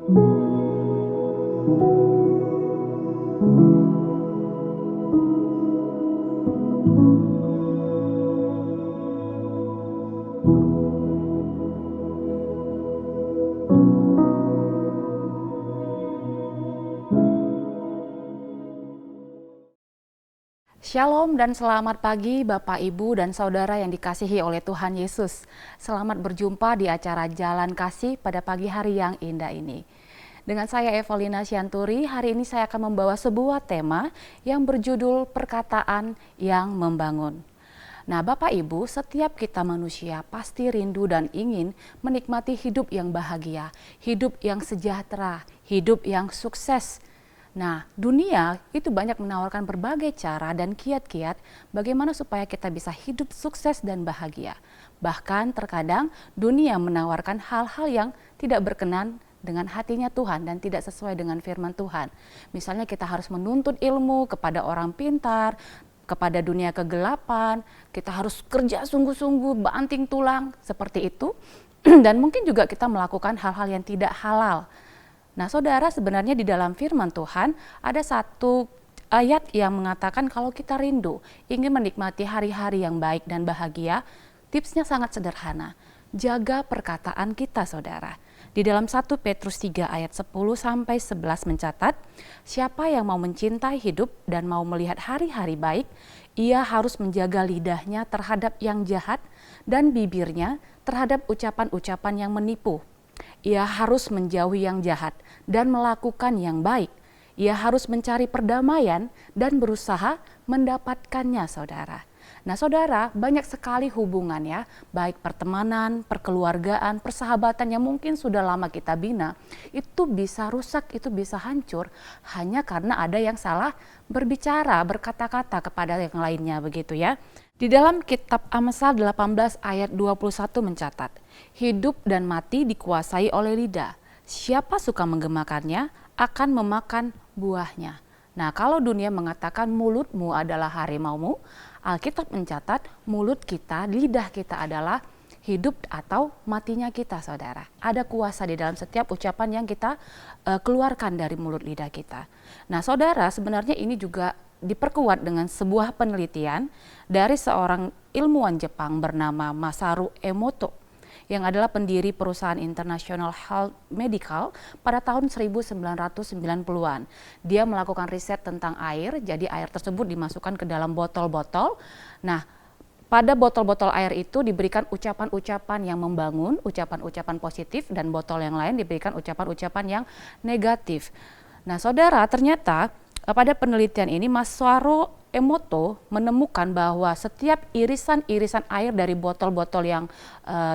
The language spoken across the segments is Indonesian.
Shalom dan selamat pagi Bapak, Ibu, dan Saudara yang dikasihi oleh Tuhan Yesus. Selamat berjumpa di acara Jalan Kasih pada pagi hari yang indah ini. Dengan saya Evelina Sianturi, hari ini saya akan membawa sebuah tema yang berjudul Perkataan yang Membangun. Nah Bapak Ibu, setiap kita manusia pasti rindu dan ingin menikmati hidup yang bahagia, hidup yang sejahtera, hidup yang sukses. Nah, dunia itu banyak menawarkan berbagai cara dan kiat-kiat bagaimana supaya kita bisa hidup sukses dan bahagia. Bahkan terkadang dunia menawarkan hal-hal yang tidak berkenan dengan hatinya Tuhan dan tidak sesuai dengan firman Tuhan. Misalnya kita harus menuntut ilmu kepada orang pintar, kepada dunia kegelapan, kita harus kerja sungguh-sungguh, banting tulang, seperti itu. Dan mungkin juga kita melakukan hal-hal yang tidak halal. Nah saudara, sebenarnya di dalam firman Tuhan ada satu ayat yang mengatakan kalau kita rindu, ingin menikmati hari-hari yang baik dan bahagia, tipsnya sangat sederhana. Jaga perkataan kita saudara. Di dalam 1 Petrus 3 ayat 10-11 mencatat, siapa yang mau mencintai hidup dan mau melihat hari-hari baik, ia harus menjaga lidahnya terhadap yang jahat dan bibirnya terhadap ucapan-ucapan yang menipu. Ia harus menjauhi yang jahat dan melakukan yang baik. Ia harus mencari perdamaian dan berusaha mendapatkannya, saudara. Nah, saudara, banyak sekali hubungan ya, baik pertemanan, perkeluargaan, persahabatan yang mungkin sudah lama kita bina, itu bisa rusak, itu bisa hancur hanya karena ada yang salah berbicara, berkata-kata kepada yang lainnya begitu ya. Di dalam kitab Amsal 18 ayat 21 mencatat, hidup dan mati dikuasai oleh lidah. Siapa suka menggemakannya akan memakan buahnya. Nah, kalau dunia mengatakan mulutmu adalah harimaumu, Alkitab mencatat mulut kita, lidah kita adalah hidup atau matinya kita, saudara. Ada kuasa di dalam setiap ucapan yang kita keluarkan dari mulut lidah kita. Nah, saudara, sebenarnya ini juga diperkuat dengan sebuah penelitian dari seorang ilmuwan Jepang bernama Masaru Emoto yang adalah pendiri perusahaan internasional Health Medical pada tahun 1990-an. Dia melakukan riset tentang air, jadi air tersebut dimasukkan ke dalam botol-botol. Nah, pada botol-botol air itu diberikan ucapan-ucapan yang membangun, ucapan-ucapan positif, dan botol yang lain diberikan ucapan-ucapan yang negatif. Nah, saudara, ternyata pada penelitian ini Masaru Emoto menemukan bahwa setiap irisan-irisan air dari botol-botol yang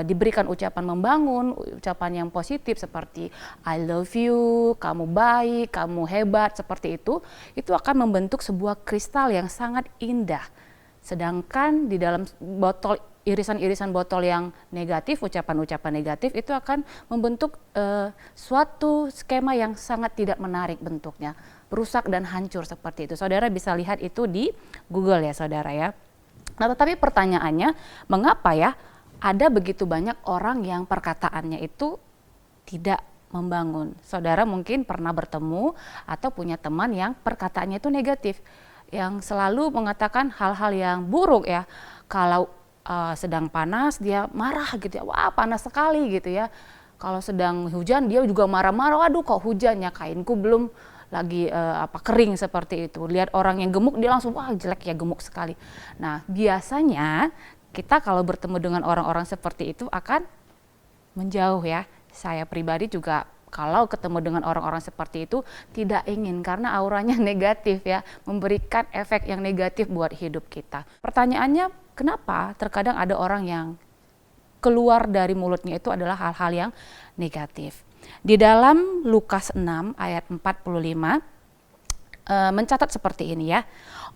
diberikan ucapan membangun, ucapan yang positif seperti I love you, kamu baik, kamu hebat, seperti itu akan membentuk sebuah kristal yang sangat indah. Sedangkan di dalam botol irisan-irisan botol yang negatif, ucapan-ucapan negatif itu akan membentuk suatu skema yang sangat tidak menarik bentuknya, rusak dan hancur seperti itu. Saudara bisa lihat itu di Google ya saudara ya. Nah tetapi pertanyaannya, mengapa ya ada begitu banyak orang yang perkataannya itu tidak membangun? Saudara mungkin pernah bertemu atau punya teman yang perkataannya itu negatif, yang selalu mengatakan hal-hal yang buruk ya. Kalau sedang panas dia marah gitu ya, wah panas sekali gitu ya. Kalau sedang hujan dia juga marah-marah, waduh kok hujannya, kainku belum lagi kering seperti itu. Lihat orang yang gemuk dia langsung wah jelek ya, gemuk sekali. Nah biasanya kita kalau bertemu dengan orang-orang seperti itu akan menjauh ya. Saya pribadi juga kalau ketemu dengan orang-orang seperti itu tidak ingin, karena auranya negatif ya, memberikan efek yang negatif buat hidup kita. Pertanyaannya, kenapa terkadang ada orang yang keluar dari mulutnya itu adalah hal-hal yang negatif? Di dalam Lukas 6 ayat 45 mencatat seperti ini ya.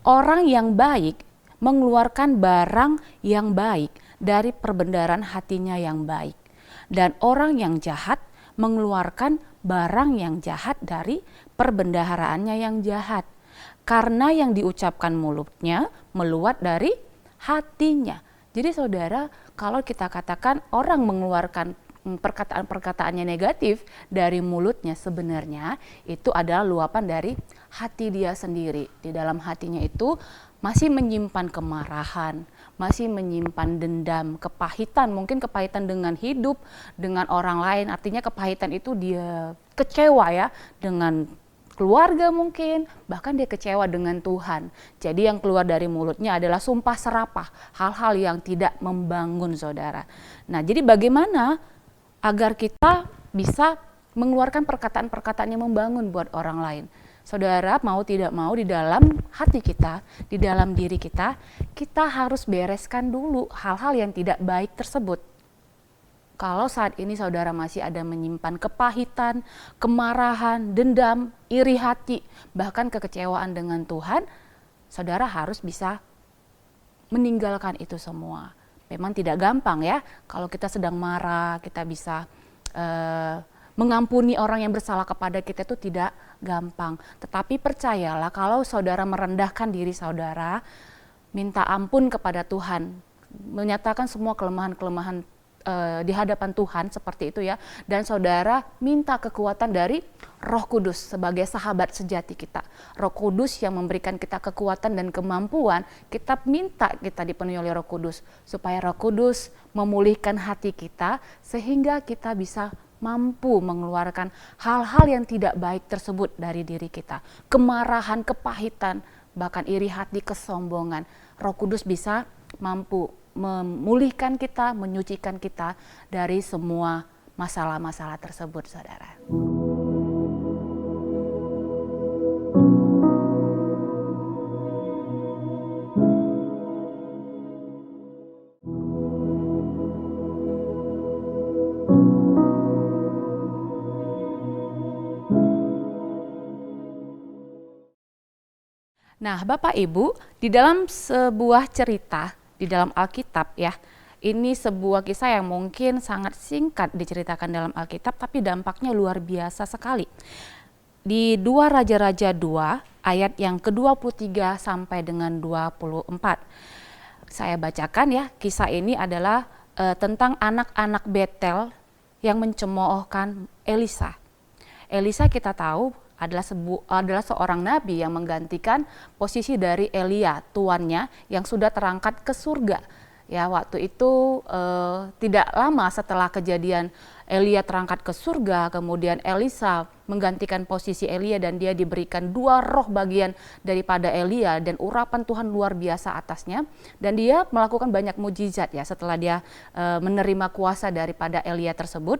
Orang yang baik mengeluarkan barang yang baik dari perbendaharaan hatinya yang baik. Dan orang yang jahat mengeluarkan barang yang jahat dari perbendaharaannya yang jahat. Karena yang diucapkan mulutnya meluap dari hatinya. Jadi saudara, kalau kita katakan orang perkataan-perkataannya negatif dari mulutnya, sebenarnya itu adalah luapan dari hati dia sendiri. Di dalam hatinya itu masih menyimpan kemarahan, masih menyimpan dendam, kepahitan, mungkin kepahitan dengan hidup, dengan orang lain. Artinya kepahitan itu dia kecewa ya dengan keluarga mungkin, bahkan dia kecewa dengan Tuhan. Jadi yang keluar dari mulutnya adalah sumpah serapah, hal-hal yang tidak membangun, saudara. Nah, jadi bagaimana agar kita bisa mengeluarkan perkataan-perkataan yang membangun buat orang lain? Saudara, mau tidak mau di dalam hati kita, di dalam diri kita, kita harus bereskan dulu hal-hal yang tidak baik tersebut. Kalau saat ini saudara masih ada menyimpan kepahitan, kemarahan, dendam, iri hati, bahkan kekecewaan dengan Tuhan, saudara harus bisa meninggalkan itu semua. Memang tidak gampang ya, kalau kita sedang marah, kita bisa mengampuni orang yang bersalah kepada kita itu tidak gampang. Tetapi percayalah, kalau saudara merendahkan diri saudara, minta ampun kepada Tuhan, menyatakan semua kelemahan-kelemahan di hadapan Tuhan seperti itu ya, dan saudara minta kekuatan dari Roh Kudus sebagai sahabat sejati kita. Roh Kudus yang memberikan kita kekuatan dan kemampuan, kita minta kita dipenuhi oleh Roh Kudus supaya Roh Kudus memulihkan hati kita sehingga kita bisa mampu mengeluarkan hal-hal yang tidak baik tersebut dari diri kita. Kemarahan, kepahitan, bahkan iri hati, kesombongan. Roh Kudus bisa mampu memulihkan kita, menyucikan kita dari semua masalah-masalah tersebut, saudara. Nah, Bapak Ibu, di dalam sebuah cerita di dalam Alkitab ya, ini sebuah kisah yang mungkin sangat singkat diceritakan dalam Alkitab, tapi dampaknya luar biasa sekali. Di 2 Raja-Raja 2 ayat yang ke-23 sampai dengan 24. Saya bacakan ya, kisah ini adalah tentang anak-anak Betel yang mencemoohkan Elisa. Elisa kita tahu adalah seorang nabi yang menggantikan posisi dari Elia, tuannya yang sudah terangkat ke surga. Ya, waktu itu tidak lama setelah kejadian Elia terangkat ke surga, kemudian Elisa menggantikan posisi Elia dan dia diberikan 2 roh bagian daripada Elia dan urapan Tuhan luar biasa atasnya, dan dia melakukan banyak mujizat ya setelah dia menerima kuasa daripada Elia tersebut.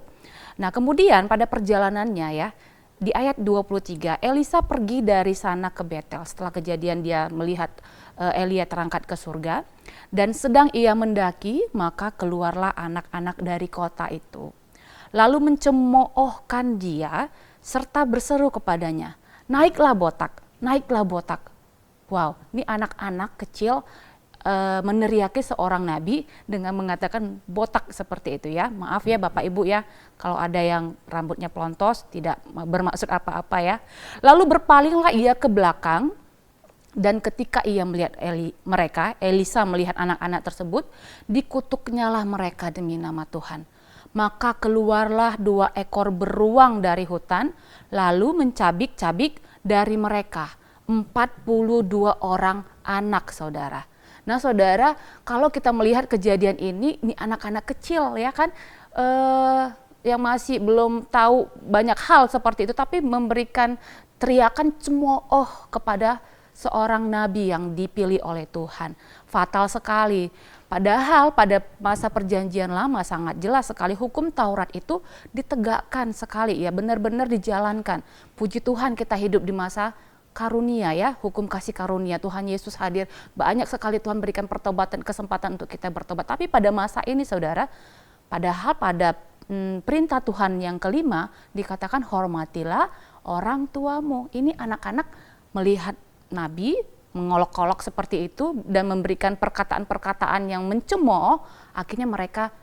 Nah, kemudian pada perjalanannya ya, di ayat 23, Elisa pergi dari sana ke Betel setelah kejadian dia melihat Elia terangkat ke surga, dan sedang ia mendaki, maka keluarlah anak-anak dari kota itu. Lalu mencemoohkan dia serta berseru kepadanya, naiklah botak, naiklah botak. Wow, ini anak-anak kecil meneriaki seorang nabi dengan mengatakan botak seperti itu ya. Maaf ya Bapak Ibu ya, kalau ada yang rambutnya pelontos, tidak bermaksud apa-apa ya. Lalu berpalinglah ia ke belakang, dan ketika ia melihat Elisa melihat anak-anak tersebut, dikutuknyalah mereka demi nama Tuhan. Maka keluarlah 2 ekor beruang dari hutan, lalu mencabik-cabik dari mereka 42 orang anak, saudara. Nah, saudara, kalau kita melihat kejadian ini anak-anak kecil ya kan, yang masih belum tahu banyak hal seperti itu, tapi memberikan teriakan cemooh kepada seorang nabi yang dipilih oleh Tuhan. Fatal sekali. Padahal pada masa perjanjian lama sangat jelas sekali hukum Taurat itu ditegakkan sekali ya, benar-benar dijalankan. Puji Tuhan kita hidup di masa karunia ya, hukum kasih karunia, Tuhan Yesus hadir, banyak sekali Tuhan berikan pertobatan, kesempatan untuk kita bertobat. Tapi pada masa ini saudara, padahal pada perintah Tuhan yang kelima dikatakan hormatilah orang tuamu. Ini anak-anak melihat nabi mengolok-olok seperti itu dan memberikan perkataan-perkataan yang mencemooh, akhirnya mereka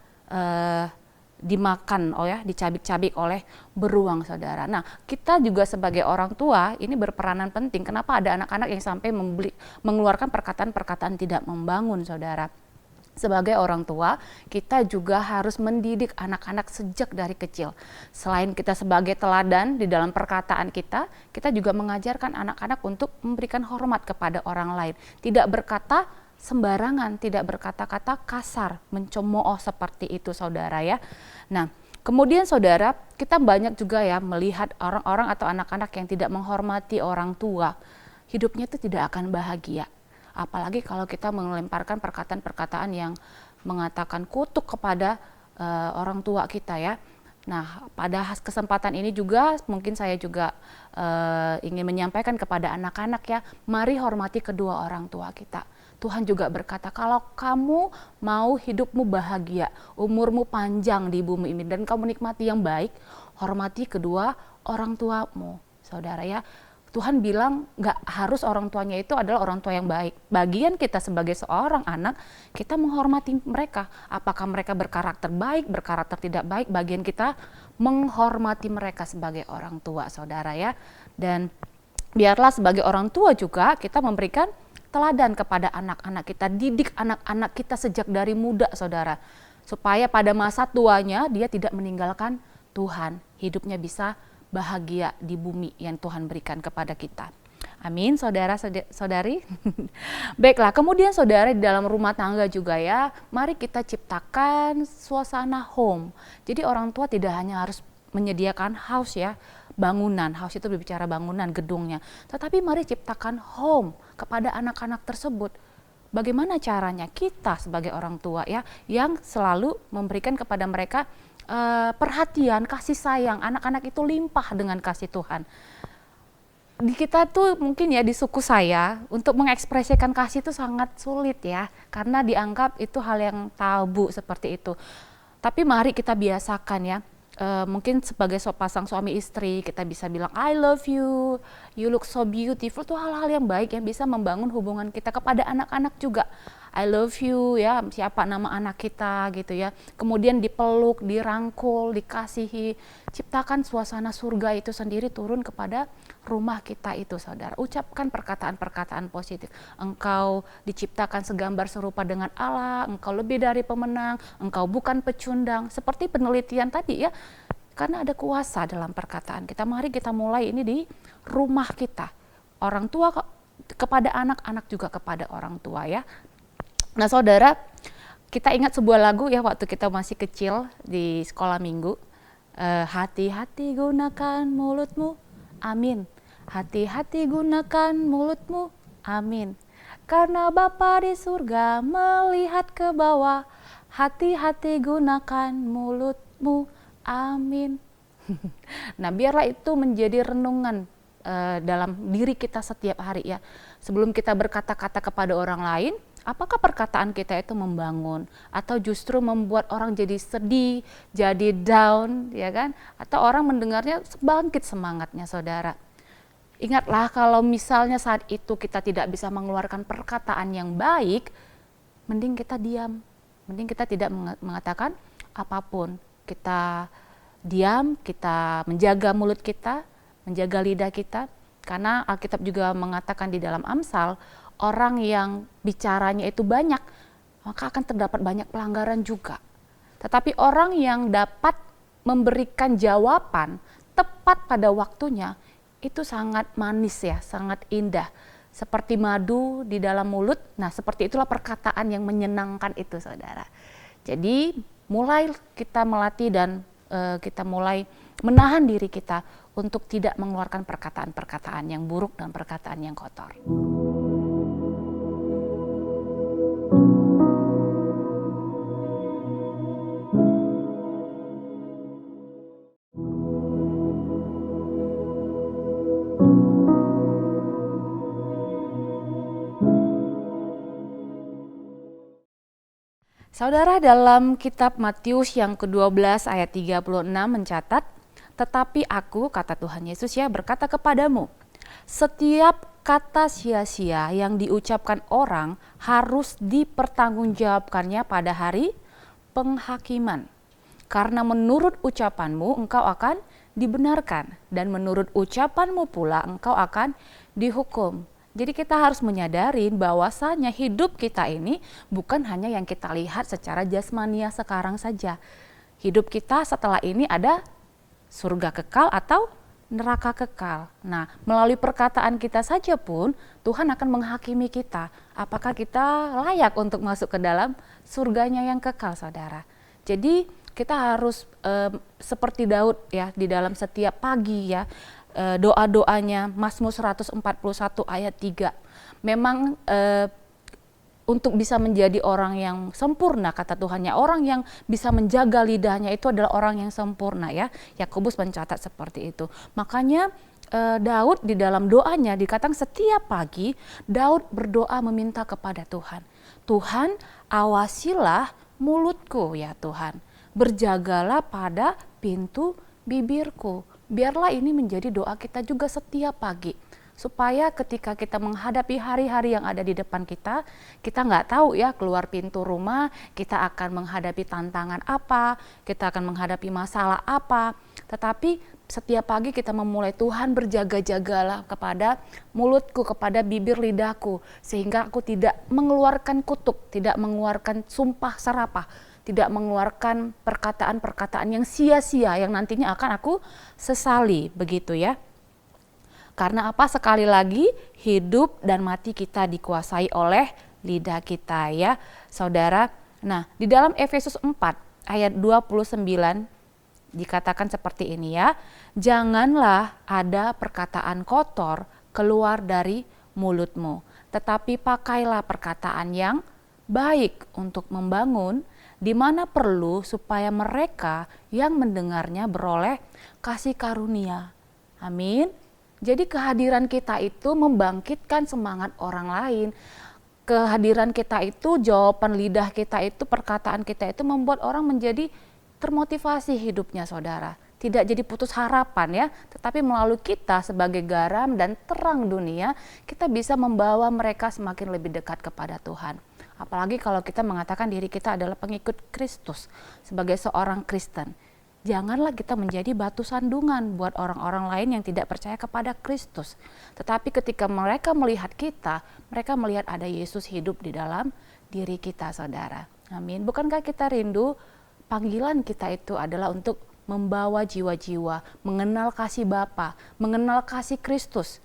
dimakan dicabik-cabik oleh beruang, saudara. Nah, kita juga sebagai orang tua ini berperanan penting. Kenapa ada anak-anak yang sampai mengeluarkan perkataan-perkataan tidak membangun, saudara? Sebagai orang tua, kita juga harus mendidik anak-anak sejak dari kecil. Selain kita sebagai teladan di dalam perkataan kita juga mengajarkan anak-anak untuk memberikan hormat kepada orang lain. Tidak berkata sembarangan, tidak berkata-kata kasar, mencemooh seperti itu, saudara ya. Nah, kemudian saudara, kita banyak juga ya melihat orang-orang atau anak-anak yang tidak menghormati orang tua. Hidupnya itu tidak akan bahagia. Apalagi kalau kita melemparkan perkataan-perkataan yang mengatakan kutuk kepada orang tua kita ya. Nah, pada kesempatan ini juga mungkin saya juga ingin menyampaikan kepada anak-anak ya, mari hormati kedua orang tua kita. Tuhan juga berkata, kalau kamu mau hidupmu bahagia, umurmu panjang di bumi ini, dan kamu nikmati yang baik, hormati kedua orang tuamu, saudara ya. Tuhan bilang nggak harus orang tuanya itu adalah orang tua yang baik. Bagian kita sebagai seorang anak, kita menghormati mereka. Apakah mereka berkarakter baik, berkarakter tidak baik, bagian kita menghormati mereka sebagai orang tua, saudara ya. Dan biarlah sebagai orang tua juga kita memberikan teladan kepada anak-anak kita, didik anak-anak kita sejak dari muda, saudara. Supaya pada masa tuanya dia tidak meninggalkan Tuhan, hidupnya bisa bahagia di bumi yang Tuhan berikan kepada kita. Amin, saudara-saudari. Baiklah, kemudian saudara di dalam rumah tangga juga ya, mari kita ciptakan suasana home. Jadi orang tua tidak hanya harus menyediakan house ya, bangunan. House itu berbicara bangunan, gedungnya. Tetapi mari ciptakan home kepada anak-anak tersebut. Bagaimana caranya? Kita sebagai orang tua ya, yang selalu memberikan kepada mereka perhatian, kasih sayang. Anak-anak itu limpah dengan kasih Tuhan. Di kita tuh mungkin ya di suku saya untuk mengekspresikan kasih itu sangat sulit ya, karena dianggap itu hal yang tabu seperti itu. Tapi mari kita biasakan ya. Mungkin sebagai pasang suami istri kita bisa bilang I love you, you look so beautiful. Itu hal-hal yang baik yang bisa membangun hubungan kita kepada anak-anak juga. I love you ya, siapa nama anak kita gitu ya. Kemudian dipeluk, dirangkul, dikasihi. Ciptakan suasana surga itu sendiri turun kepada rumah kita itu, saudara. Ucapkan perkataan-perkataan positif. Engkau diciptakan segambar serupa dengan Allah, engkau lebih dari pemenang, engkau bukan pecundang. Seperti penelitian tadi ya, karena ada kuasa dalam perkataan kita. Mari kita mulai ini di rumah kita. Orang tua kepada anak, anak juga kepada orang tua ya. Nah saudara, kita ingat sebuah lagu ya waktu kita masih kecil di sekolah minggu. Hati-hati gunakan mulutmu, amin. Hati-hati gunakan mulutmu, amin. Karena Bapa di surga melihat ke bawah, hati-hati gunakan mulutmu, amin. Nah biarlah itu menjadi renungan dalam diri kita setiap hari ya. Sebelum kita berkata-kata kepada orang lain, apakah perkataan kita itu membangun atau justru membuat orang jadi sedih, jadi down, ya kan? Atau orang mendengarnya bangkit semangatnya, saudara. Ingatlah kalau misalnya saat itu kita tidak bisa mengeluarkan perkataan yang baik, mending kita diam, mending kita tidak mengatakan apapun. Kita diam, kita menjaga mulut kita, menjaga lidah kita, karena Alkitab juga mengatakan di dalam Amsal, orang yang bicaranya itu banyak, maka akan terdapat banyak pelanggaran juga. Tetapi orang yang dapat memberikan jawaban tepat pada waktunya, itu sangat manis ya, sangat indah. Seperti madu di dalam mulut, nah seperti itulah perkataan yang menyenangkan itu, saudara. Jadi mulai kita melatih dan kita mulai menahan diri kita untuk tidak mengeluarkan perkataan-perkataan yang buruk dan perkataan yang kotor. Saudara, dalam kitab Matius yang ke-12 ayat 36 mencatat, tetapi aku, kata Tuhan Yesus ya, berkata kepadamu, setiap kata sia-sia yang diucapkan orang harus dipertanggungjawabkannya pada hari penghakiman. Karena menurut ucapanmu engkau akan dibenarkan, dan menurut ucapanmu pula engkau akan dihukum. Jadi kita harus menyadari bahwasanya hidup kita ini bukan hanya yang kita lihat secara jasmania sekarang saja. Hidup kita setelah ini ada surga kekal atau neraka kekal. Nah, melalui perkataan kita saja pun Tuhan akan menghakimi kita. Apakah kita layak untuk masuk ke dalam surganya yang kekal, saudara? Jadi kita harus seperti Daud ya, di dalam setiap pagi ya, doa-doanya Mazmur 141 ayat 3. Memang untuk bisa menjadi orang yang sempurna, kata Tuhan, ya, orang yang bisa menjaga lidahnya itu adalah orang yang sempurna ya. Yakobus mencatat seperti itu. Makanya Daud di dalam doanya dikatakan setiap pagi Daud berdoa meminta kepada Tuhan. Tuhan, awasilah mulutku ya Tuhan. Berjagalah pada pintu bibirku. Biarlah ini menjadi doa kita juga setiap pagi. Supaya ketika kita menghadapi hari-hari yang ada di depan kita nggak tahu ya keluar pintu rumah, kita akan menghadapi tantangan apa, kita akan menghadapi masalah apa. Tetapi setiap pagi kita memulai, Tuhan berjaga-jagalah kepada mulutku, kepada bibir lidahku. Sehingga aku tidak mengeluarkan kutuk, tidak mengeluarkan sumpah serapah, tidak mengeluarkan perkataan-perkataan yang sia-sia yang nantinya akan aku sesali, begitu ya. Karena apa? Sekali lagi hidup dan mati kita dikuasai oleh lidah kita ya saudara. Nah di dalam Efesus 4 ayat 29 dikatakan seperti ini ya. Janganlah ada perkataan kotor keluar dari mulutmu, tetapi pakailah perkataan yang baik untuk membangun di mana perlu supaya mereka yang mendengarnya beroleh kasih karunia. Amin. Jadi kehadiran kita itu membangkitkan semangat orang lain. Kehadiran kita itu, jawaban lidah kita itu, perkataan kita itu membuat orang menjadi termotivasi hidupnya saudara. Tidak jadi putus harapan ya, tetapi melalui kita sebagai garam dan terang dunia, kita bisa membawa mereka semakin lebih dekat kepada Tuhan. Apalagi kalau kita mengatakan diri kita adalah pengikut Kristus sebagai seorang Kristen. Janganlah kita menjadi batu sandungan buat orang-orang lain yang tidak percaya kepada Kristus. Tetapi ketika mereka melihat kita, mereka melihat ada Yesus hidup di dalam diri kita, saudara. Amin. Bukankah kita rindu panggilan kita itu adalah untuk membawa jiwa-jiwa, mengenal kasih Bapa, mengenal kasih Kristus.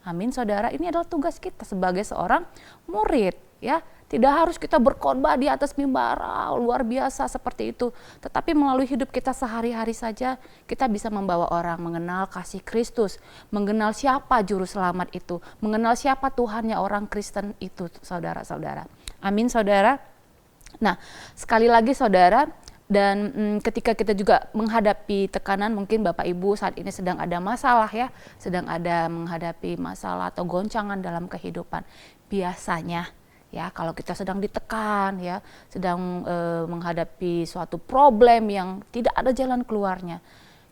Amin, saudara. Ini adalah tugas kita sebagai seorang murid, ya. Tidak harus kita berkhotbah di atas mimbar luar biasa seperti itu. Tetapi melalui hidup kita sehari-hari saja kita bisa membawa orang mengenal kasih Kristus. Mengenal siapa juru selamat itu. Mengenal siapa Tuhannya orang Kristen itu, saudara-saudara. Amin, saudara. Nah, sekali lagi saudara, dan ketika kita juga menghadapi tekanan, mungkin Bapak Ibu saat ini sedang ada masalah ya. Sedang ada menghadapi masalah atau goncangan dalam kehidupan. Biasanya ya, kalau kita sedang ditekan ya, sedang menghadapi suatu problem yang tidak ada jalan keluarnya,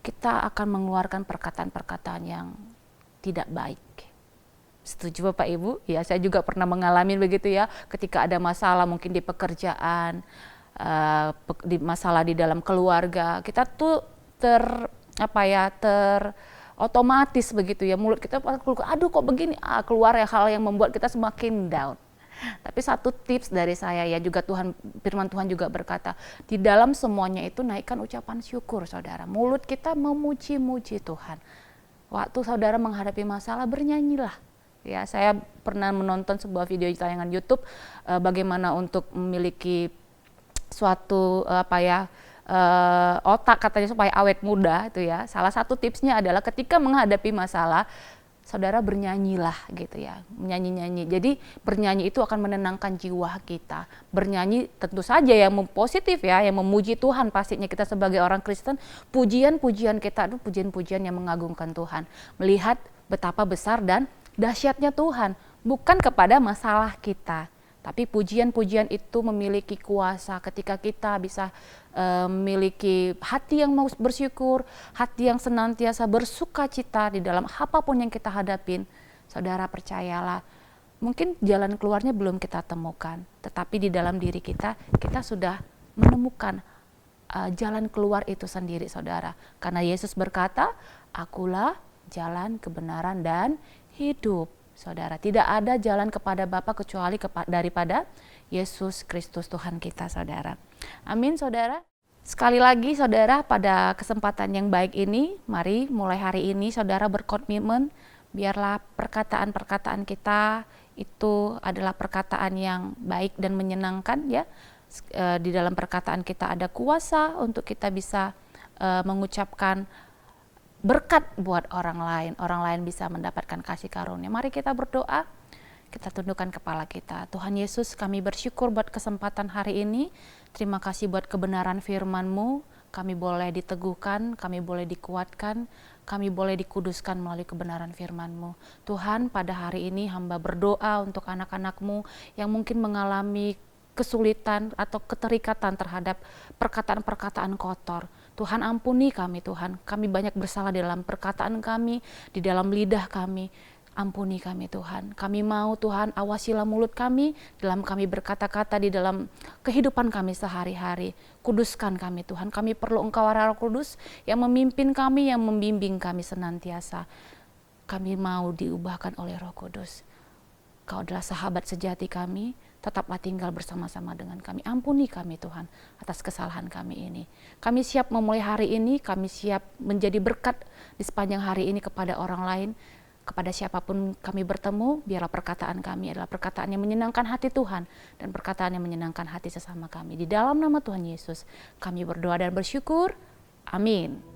kita akan mengeluarkan perkataan-perkataan yang tidak baik. Setuju Bapak Ibu? Ya, saya juga pernah mengalami begitu ya, ketika ada masalah mungkin di pekerjaan, masalah di dalam keluarga, kita tuh otomatis begitu ya, mulut kita aduh kok begini, keluar ya hal yang membuat kita semakin down. Tapi satu tips dari saya ya, juga firman Tuhan juga berkata, di dalam semuanya itu naikkan ucapan syukur saudara. Mulut kita memuji-muji Tuhan. Waktu saudara menghadapi masalah, bernyanyilah. Ya, saya pernah menonton sebuah video di tayangan YouTube bagaimana untuk memiliki suatu otak katanya supaya awet muda itu ya. Salah satu tipsnya adalah ketika menghadapi masalah, saudara bernyanyilah gitu ya, menyanyi-nyanyi. Jadi bernyanyi itu akan menenangkan jiwa kita. Bernyanyi tentu saja yang positif ya, yang memuji Tuhan pastinya kita sebagai orang Kristen. Pujian-pujian kita itu pujian-pujian yang mengagungkan Tuhan. Melihat betapa besar dan dahsyatnya Tuhan, bukan kepada masalah kita. Tapi pujian-pujian itu memiliki kuasa ketika kita bisa memiliki hati yang mau bersyukur, hati yang senantiasa bersuka cita di dalam apapun yang kita hadapin. Saudara percayalah, mungkin jalan keluarnya belum kita temukan, tetapi di dalam diri kita sudah menemukan jalan keluar itu sendiri, saudara. Karena Yesus berkata, akulah jalan kebenaran dan hidup. saudara. Tidak ada jalan kepada Bapa kecuali daripada Yesus Kristus Tuhan kita, saudara. Amin, saudara. Sekali lagi, saudara, pada kesempatan yang baik ini, mari mulai hari ini saudara berkomitmen, biarlah perkataan-perkataan kita itu adalah perkataan yang baik dan menyenangkan, ya. Di dalam perkataan kita ada kuasa untuk kita bisa mengucapkan berkat buat orang lain bisa mendapatkan kasih karunia. Mari kita berdoa, kita tundukkan kepala kita. Tuhan Yesus, kami bersyukur buat kesempatan hari ini. Terima kasih buat kebenaran firman-Mu. Kami boleh diteguhkan, kami boleh dikuatkan, kami boleh dikuduskan melalui kebenaran firman-Mu. Tuhan, pada hari ini hamba berdoa untuk anak-anak-Mu yang mungkin mengalami kesulitan atau keterikatan terhadap perkataan-perkataan kotor. Tuhan, ampuni kami, Tuhan. Kami banyak bersalah di dalam perkataan kami, di dalam lidah kami. Ampuni kami, Tuhan. Kami mau, Tuhan, awasilah mulut kami dalam kami berkata-kata di dalam kehidupan kami sehari-hari. Kuduskan kami, Tuhan. Kami perlu Engkau, Roh Kudus, yang memimpin kami, yang membimbing kami senantiasa. Kami mau diubahkan oleh Roh Kudus. Kau adalah sahabat sejati kami, tetaplah tinggal bersama-sama dengan kami. Ampuni kami, Tuhan, atas kesalahan kami ini. Kami siap memulai hari ini, kami siap menjadi berkat di sepanjang hari ini kepada orang lain. Kepada siapapun kami bertemu, biarlah perkataan kami adalah perkataan yang menyenangkan hati Tuhan dan perkataan yang menyenangkan hati sesama kami. Di dalam nama Tuhan Yesus, kami berdoa dan bersyukur. Amin.